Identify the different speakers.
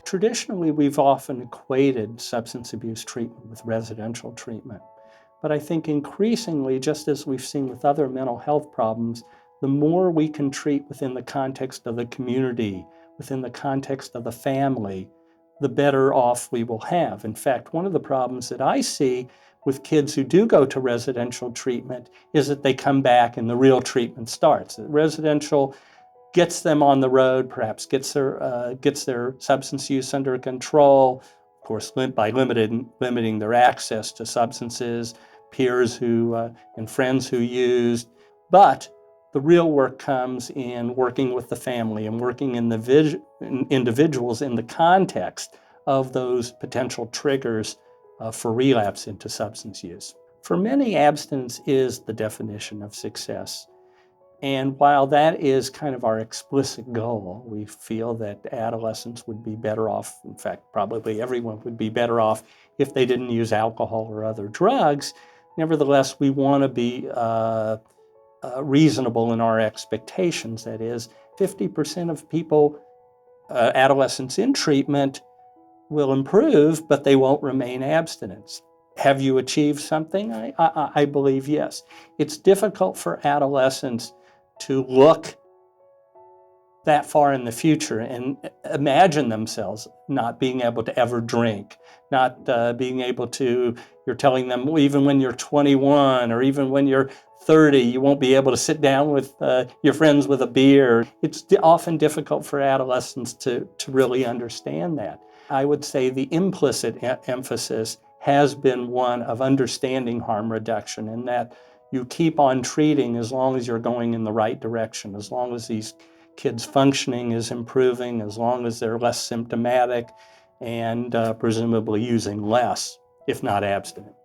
Speaker 1: Traditionally, we've often equated substance abuse treatment with residential treatment. But I think increasingly, just as we've seen with other mental health problems, the more we can treat within the context of the community, within the context of the family, the better off we will have. In fact, one of the problems that I see with kids who do go to residential treatment is that they come back and the real treatment starts. Residential gets them on the road, perhaps gets their substance use under control, of course, by limiting their access to substances, peers and friends who used. But the real work comes in working with the family and working in individuals in the context of those potential triggers for relapse into substance use. For many, abstinence is the definition of success. And while that is kind of our explicit goal, we feel that adolescents would be better off, in fact, probably everyone would be better off if they didn't use alcohol or other drugs. Nevertheless, we want to be reasonable in our expectations. That is, 50% of people, adolescents in treatment, will improve, but they won't remain abstinent. Have you achieved something? I believe yes. It's difficult for adolescents to look that far in the future and imagine themselves not being able to ever drink, not being able to, you're telling them, well, even when you're 21 or even when you're 30, you won't be able to sit down with your friends with a beer. It's often difficult for adolescents to really understand that. I would say the implicit emphasis has been one of understanding harm reduction, in that you keep on treating as long as you're going in the right direction, as long as these kids' functioning is improving, as long as they're less symptomatic and presumably using less, if not abstinent.